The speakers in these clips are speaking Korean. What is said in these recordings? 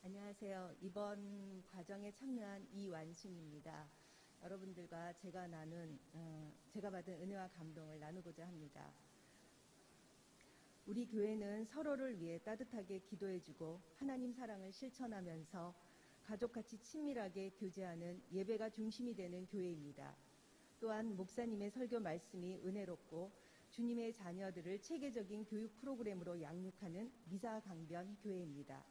안녕하세요. 이번 과정에 참여한 이완순입니다. 여러분들과 제가 받은 은혜와 감동을 나누고자 합니다. 우리 교회는 서로를 위해 따뜻하게 기도해주고 하나님 사랑을 실천하면서 가족같이 친밀하게 교제하는 예배가 중심이 되는 교회입니다. 또한 목사님의 설교 말씀이 은혜롭고 주님의 자녀들을 체계적인 교육 프로그램으로 양육하는 미사강변 교회입니다.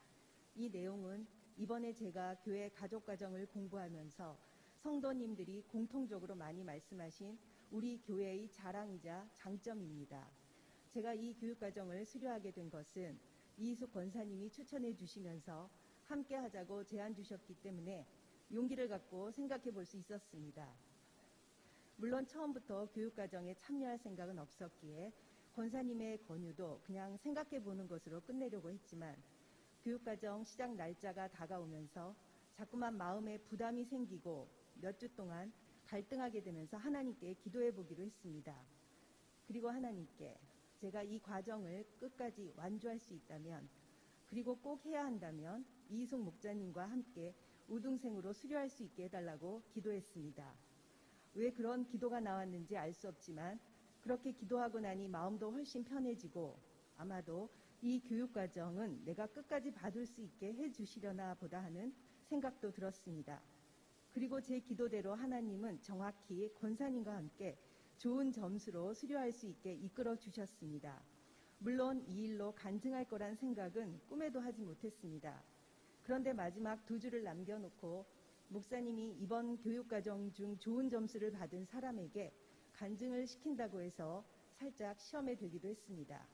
이 내용은 이번에 제가 교회 가족과정을 공부하면서 성도님들이 공통적으로 많이 말씀하신 우리 교회의 자랑이자 장점입니다. 제가 이 교육과정을 수료하게 된 것은 이희숙 권사님이 추천해 주시면서 함께 하자고 제안 주셨기 때문에 용기를 갖고 생각해 볼 수 있었습니다. 물론 처음부터 교육과정에 참여할 생각은 없었기에 권사님의 권유도 그냥 생각해 보는 것으로 끝내려고 했지만 교육과정 시작 날짜가 다가오면서 자꾸만 마음에 부담이 생기고 몇 주 동안 갈등하게 되면서 하나님께 기도해 보기로 했습니다. 그리고 하나님께 제가 이 과정을 끝까지 완주할 수 있다면, 그리고 꼭 해야 한다면 이희숙 목자님과 함께 우등생으로 수료할 수 있게 해달라고 기도했습니다. 왜 그런 기도가 나왔는지 알 수 없지만 그렇게 기도하고 나니 마음도 훨씬 편해지고 아마도 이 교육과정은 내가 끝까지 받을 수 있게 해주시려나 보다 하는 생각도 들었습니다. 그리고 제 기도대로 하나님은 정확히 권사님과 함께 좋은 점수로 수료할 수 있게 이끌어 주셨습니다. 물론 이 일로 간증할 거란 생각은 꿈에도 하지 못했습니다. 그런데 마지막 2주를 남겨놓고 목사님이 이번 교육과정 중 좋은 점수를 받은 사람에게 간증을 시킨다고 해서 살짝 시험에 들기도 했습니다.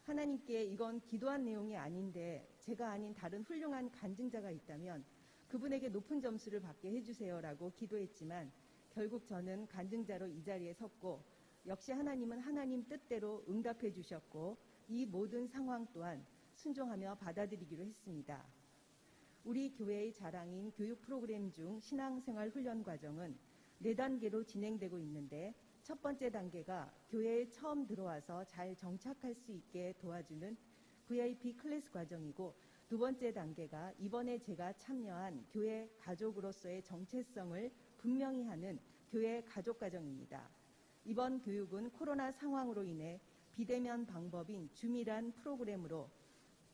하나님께 이건 기도한 내용이 아닌데 제가 아닌 다른 훌륭한 간증자가 있다면 그분에게 높은 점수를 받게 해주세요라고 기도했지만 결국 저는 간증자로 이 자리에 섰고 역시 하나님은 하나님 뜻대로 응답해 주셨고 이 모든 상황 또한 순종하며 받아들이기로 했습니다. 우리 교회의 자랑인 교육 프로그램 중 신앙생활 훈련 과정은 4단계로 진행되고 있는데 첫 번째 단계가 교회에 처음 들어와서 잘 정착할 수 있게 도와주는 VIP 클래스 과정이고, 두 번째 단계가 이번에 제가 참여한 교회 가족으로서의 정체성을 분명히 하는 교회 가족 과정입니다. 이번 교육은 코로나 상황으로 인해 비대면 방법인 줌이란 프로그램으로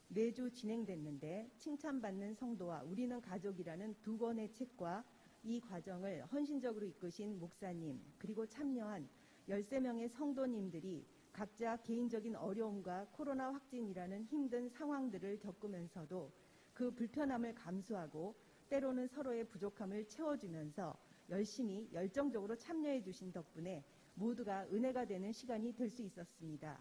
매주 진행됐는데 칭찬받는 성도와 우리는 가족이라는 2권의 책과 이 과정을 헌신적으로 이끄신 목사님, 그리고 참여한 13명의 성도님들이 각자 개인적인 어려움과 코로나 확진이라는 힘든 상황들을 겪으면서도 그 불편함을 감수하고 때로는 서로의 부족함을 채워주면서 열심히 열정적으로 참여해 주신 덕분에 모두가 은혜가 되는 시간이 될 수 있었습니다.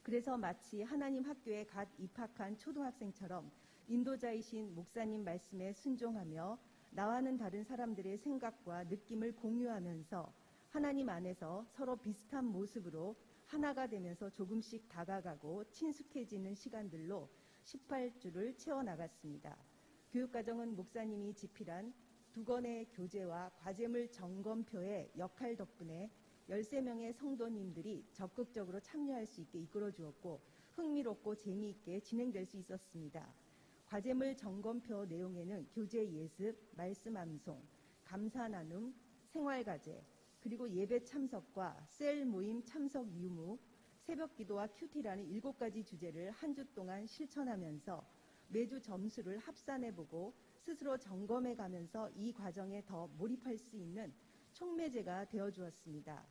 그래서 마치 하나님 학교에 갓 입학한 초등학생처럼 인도자이신 목사님 말씀에 순종하며 나와는 다른 사람들의 생각과 느낌을 공유하면서 하나님 안에서 서로 비슷한 모습으로 하나가 되면서 조금씩 다가가고 친숙해지는 시간들로 18주를 채워나갔습니다. 교육과정은 목사님이 집필한 2권의 교재와 과제물 점검표의 역할 덕분에 13명의 성도님들이 적극적으로 참여할 수 있게 이끌어 주었고 흥미롭고 재미있게 진행될 수 있었습니다. 과제물 점검표 내용에는 교재 예습, 말씀 암송, 감사 나눔, 생활과제, 그리고 예배 참석과 셀 모임 참석 유무, 새벽 기도와 큐티라는 7가지 주제를 한 주 동안 실천하면서 매주 점수를 합산해보고 스스로 점검해가면서 이 과정에 더 몰입할 수 있는 촉매제가 되어주었습니다.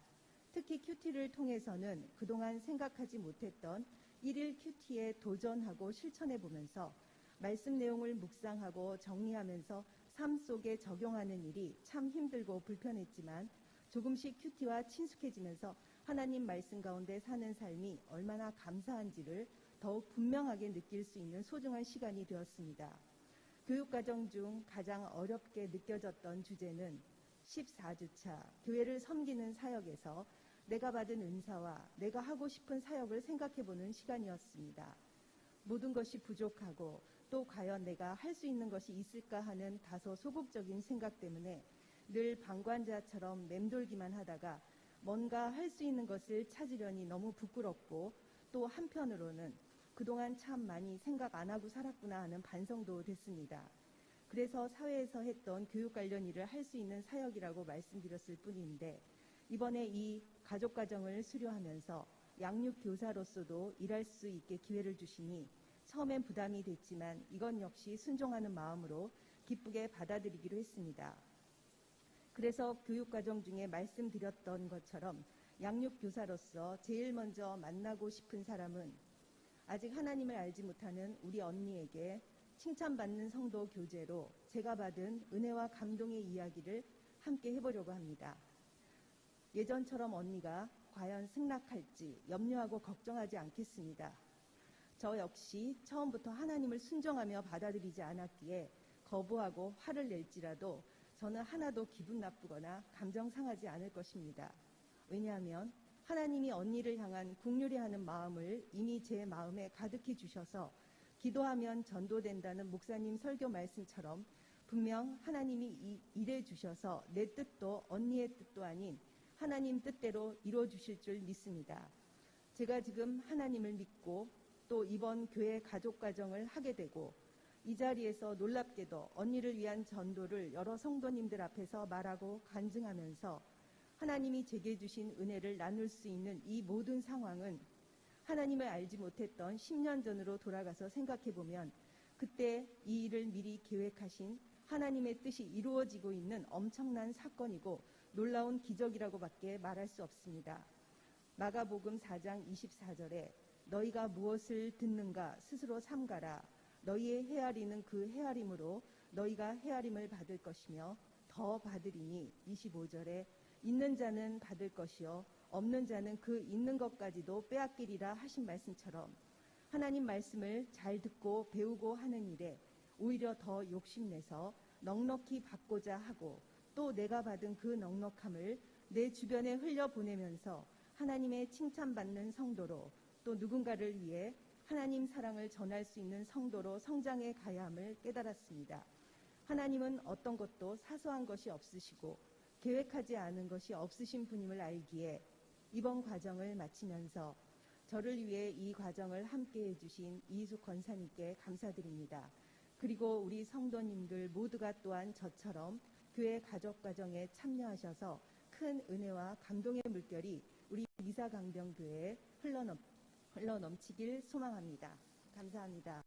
특히 큐티를 통해서는 그동안 생각하지 못했던 1일 큐티에 도전하고 실천해보면서 말씀 내용을 묵상하고 정리하면서 삶 속에 적용하는 일이 참 힘들고 불편했지만 조금씩 큐티와 친숙해지면서 하나님 말씀 가운데 사는 삶이 얼마나 감사한지를 더욱 분명하게 느낄 수 있는 소중한 시간이 되었습니다. 교육과정 중 가장 어렵게 느껴졌던 주제는 14주차 교회를 섬기는 사역에서 내가 받은 은사와 내가 하고 싶은 사역을 생각해보는 시간이었습니다. 모든 것이 부족하고 또 과연 내가 할 수 있는 것이 있을까 하는 다소 소극적인 생각 때문에 늘 방관자처럼 맴돌기만 하다가 뭔가 할 수 있는 것을 찾으려니 너무 부끄럽고 또 한편으로는 그동안 참 많이 생각 안 하고 살았구나 하는 반성도 됐습니다. 그래서 사회에서 했던 교육 관련 일을 할 수 있는 사역이라고 말씀드렸을 뿐인데 이번에 이 가족과정을 수료하면서 양육교사로서도 일할 수 있게 기회를 주시니 처음엔 부담이 됐지만 이건 역시 순종하는 마음으로 기쁘게 받아들이기로 했습니다. 그래서 교육과정 중에 말씀드렸던 것처럼 양육교사로서 제일 먼저 만나고 싶은 사람은 아직 하나님을 알지 못하는 우리 언니에게 칭찬받는 성도 교제로 제가 받은 은혜와 감동의 이야기를 함께 해보려고 합니다. 예전처럼 언니가 과연 승낙할지 염려하고 걱정하지 않겠습니다. 저 역시 처음부터 하나님을 순종하며 받아들이지 않았기에 거부하고 화를 낼지라도 저는 하나도 기분 나쁘거나 감정 상하지 않을 것입니다. 왜냐하면 하나님이 언니를 향한 긍휼히하는 마음을 이미 제 마음에 가득히 주셔서 기도하면 전도된다는 목사님 설교 말씀처럼 분명 하나님이 일해 주셔서 내 뜻도 언니의 뜻도 아닌 하나님 뜻대로 이루어 주실 줄 믿습니다. 제가 지금 하나님을 믿고 또 이번 교회 가족 과정을 하게 되고 이 자리에서 놀랍게도 언니를 위한 전도를 여러 성도님들 앞에서 말하고 간증하면서 하나님이 제게 주신 은혜를 나눌 수 있는 이 모든 상황은 하나님을 알지 못했던 10년 전으로 돌아가서 생각해보면 그때 이 일을 미리 계획하신 하나님의 뜻이 이루어지고 있는 엄청난 사건이고 놀라운 기적이라고밖에 말할 수 없습니다. 마가복음 4장 24절에 너희가 무엇을 듣는가 스스로 삼가라. 너희의 헤아리는 그 헤아림으로 너희가 헤아림을 받을 것이며 더 받으리니 25절에 있는 자는 받을 것이요 없는 자는 그 있는 것까지도 빼앗기리라 하신 말씀처럼 하나님 말씀을 잘 듣고 배우고 하는 일에 오히려 더 욕심내서 넉넉히 받고자 하고 또 내가 받은 그 넉넉함을 내 주변에 흘려보내면서 하나님의 칭찬받는 성도로 또 누군가를 위해 하나님 사랑을 전할 수 있는 성도로 성장해 가야 함을 깨달았습니다. 하나님은 어떤 것도 사소한 것이 없으시고 계획하지 않은 것이 없으신 분임을 알기에 이번 과정을 마치면서 저를 위해 이 과정을 함께 해주신 이희숙 권사님께 감사드립니다. 그리고 우리 성도님들 모두가 또한 저처럼 교회 가족 과정에 참여하셔서 큰 은혜와 감동의 물결이 우리 미사강변교회에 흘러넘치길 소망합니다. 감사합니다.